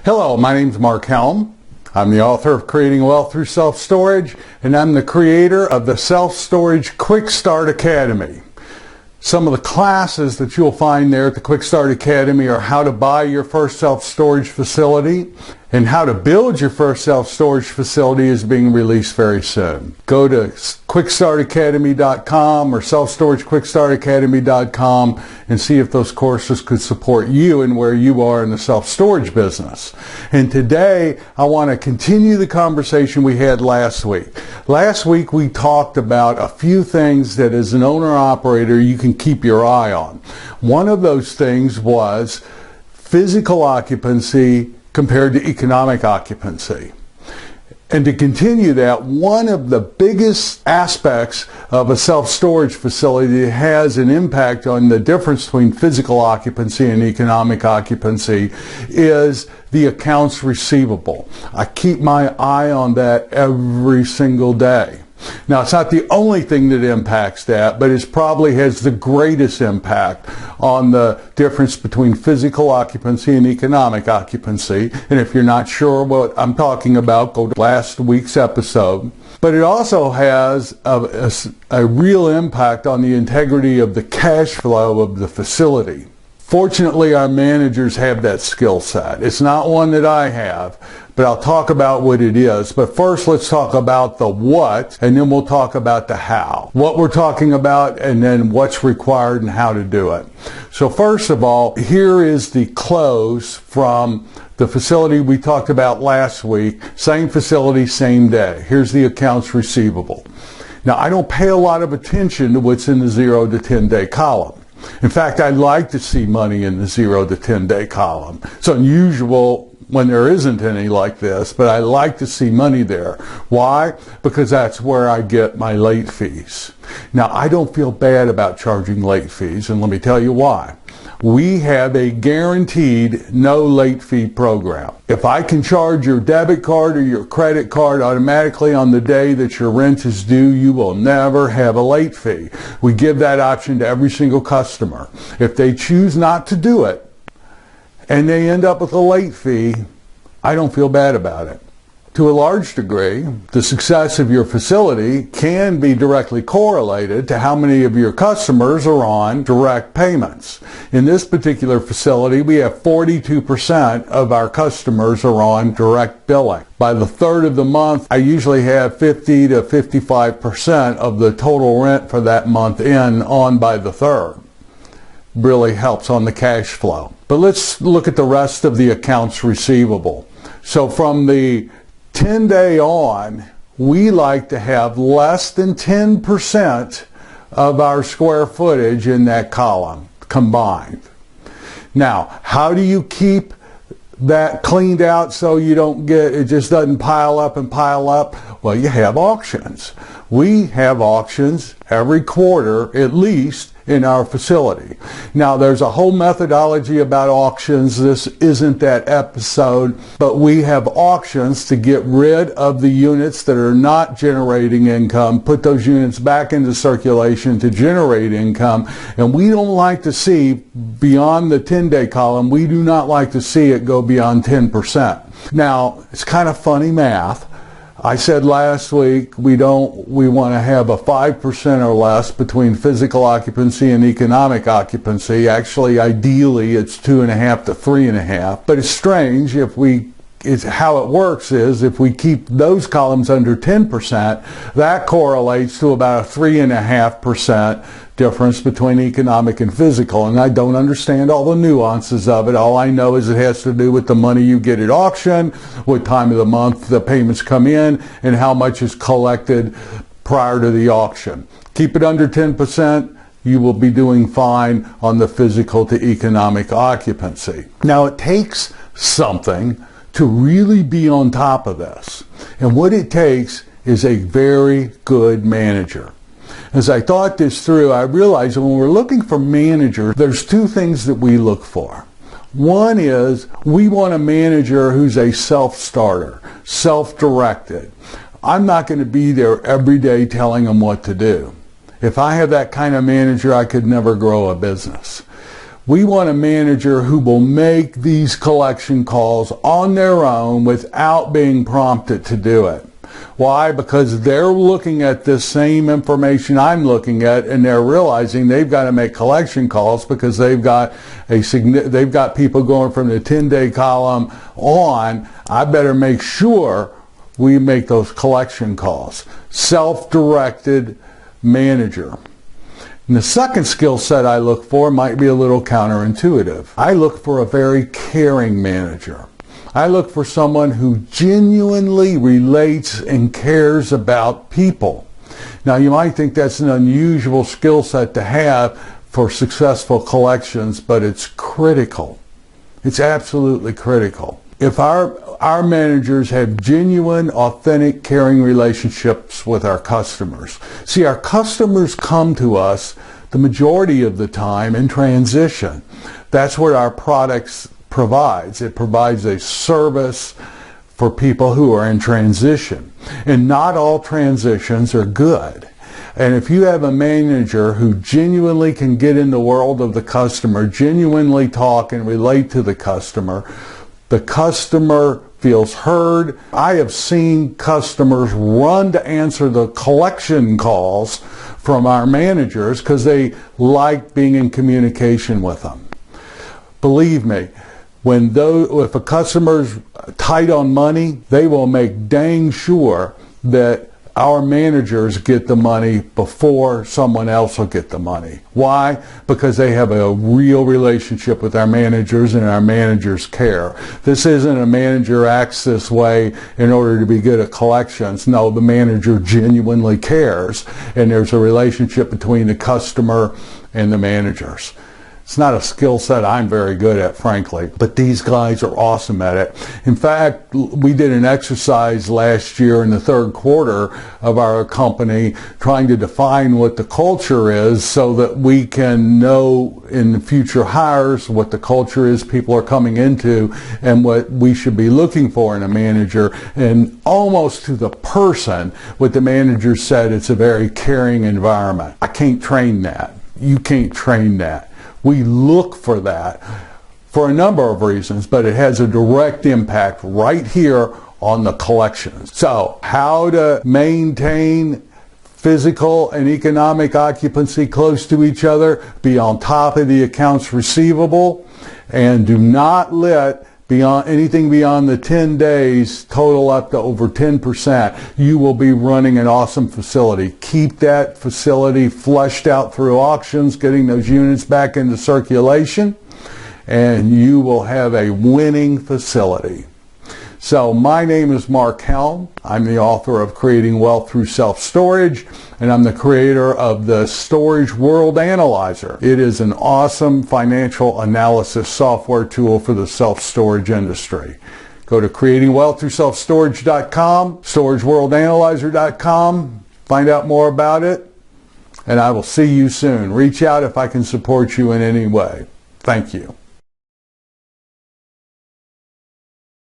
Hello, my name is Mark Helm. I'm the author of Creating Wealth Through Self-Storage, and I'm the creator of the Self-Storage Quick Start Academy. Some of the classes that you'll find there at the Quick Start Academy are how to buy your first self-storage facility, and how to build your first self-storage facility is being released very soon. Go to quickstartacademy.com or selfstoragequickstartacademy.com and see if those courses could support you and where you are in the self-storage business. And today I want to continue the conversation we had last week. Last week we talked about a few things that as an owner-operator you can keep your eye on. One of those things was physical occupancy compared to economic occupancy. And to continue that, one of the biggest aspects of a self-storage facility that has an impact on the difference between physical occupancy and economic occupancy is the accounts receivable. I keep my eye on that every single day. Now, it's not the only thing that impacts that, but it probably has the greatest impact on the difference between physical occupancy and economic occupancy. And if you're not sure what I'm talking about, go to last week's episode. But it also has a real impact on the integrity of the cash flow of the facility. Fortunately, our managers have that skill set. It's not one that I have, but I'll talk about what it is. But first, let's talk about the what, and then we'll talk about the how. What we're talking about, and then what's required and how to do it. So first of all, here is the close from the facility we talked about last week. Same facility, same day. Here's the accounts receivable. Now, I don't pay a lot of attention to what's in the 0 to 10 day column. In fact, I like to see money in the 0 to 10 day column. It's unusual when there isn't any like this, but I like to see money there. Why? Because that's where I get my late fees. Now, I don't feel bad about charging late fees, and let me tell you why. We have a guaranteed no late fee program. If I can charge your debit card or your credit card automatically on the day that your rent is due, you will never have a late fee. We give that option to every single customer. If they choose not to do it and they end up with a late fee, I don't feel bad about it. To a large degree, the success of your facility can be directly correlated to how many of your customers are on direct payments. In this particular facility, we have 42% of our customers are on direct billing. By the third of the month, I usually have 50 to 55% of the total rent for that month on by the third. Really helps on the cash flow. But let's look at the rest of the accounts receivable. So from the 10 day on, we like to have less than 10% of our square footage in that column combined. Now, how do you keep that cleaned out so you don't get, it just doesn't pile up and pile up? Well, you have auctions. We have auctions every quarter at least in our facility. Now, there's a whole methodology about auctions. This isn't that episode, but we have auctions to get rid of the units that are not generating income, put those units back into circulation to generate income, and we don't like to see beyond the 10-day column, we do not like to see it go beyond 10%. Now, it's kind of funny math. I said last week we want to have a 5% or less between physical occupancy and economic occupancy. Actually, ideally, it's 2.5 to 3.5. But it's strange how it works is if we keep those columns under 10%, that correlates to about a 3.5% difference between economic and physical. And I don't understand all the nuances of it. All I know is it has to do with the money you get at auction, what time of the month the payments come in, and how much is collected prior to the auction. Keep it under 10%, you will be doing fine on the physical to economic occupancy. Now, it takes something to really be on top of this. And what it takes is a very good manager. As I thought this through, I realized that when we're looking for managers, there's two things that we look for. One is we want a manager who's a self-starter, self-directed. I'm not going to be there every day telling them what to do. If I have that kind of manager, I could never grow a business. We want a manager who will make these collection calls on their own without being prompted to do it. Why? Because they're looking at this same information I'm looking at, and they're realizing they've got to make collection calls because they've got people going from the 10-day column on. I better make sure we make those collection calls. Self-directed manager. And the second skill set I look for might be a little counterintuitive. I look for a very caring manager. I look for someone who genuinely relates and cares about people. Now, you might think that's an unusual skill set to have for successful collections, but it's critical. It's absolutely critical. If our managers have genuine, authentic, caring relationships with our customers. See, our customers come to us the majority of the time in transition. That's what our products provides. It provides a service for people who are in transition. And not all transitions are good. And if you have a manager who genuinely can get in the world of the customer, genuinely talk and relate to the customer feels heard. I have seen customers run to answer the collection calls from our managers because they like being in communication with them. Believe me, if a customer's tight on money, they will make dang sure that our managers get the money before someone else will get the money. Why? Because they have a real relationship with our managers and our managers care. This isn't a manager acts this way in order to be good at collections. No, the manager genuinely cares, and there's a relationship between the customer and the managers. It's not a skill set I'm very good at, frankly, but these guys are awesome at it. In fact, we did an exercise last year in the third quarter of our company trying to define what the culture is so that we can know in the future hires what the culture is people are coming into and what we should be looking for in a manager. And almost to the person, what the manager said, it's a very caring environment. I can't train that. You can't train that. We look for that for a number of reasons, but it has a direct impact right here on the collections. So, how to maintain physical and economic occupancy close to each other, be on top of the accounts receivable, and do not let anything beyond the 10 days total up to over 10%. You will be running an awesome facility. Keep that facility flushed out through auctions, getting those units back into circulation, and you will have a winning facility. So my name is Mark Helm. I'm the author of Creating Wealth Through Self-Storage, and I'm the creator of the Storage World Analyzer. It is an awesome financial analysis software tool for the self-storage industry. Go to creatingwealththroughselfstorage.com, storageworldanalyzer.com, find out more about it, and I will see you soon. Reach out if I can support you in any way. Thank you.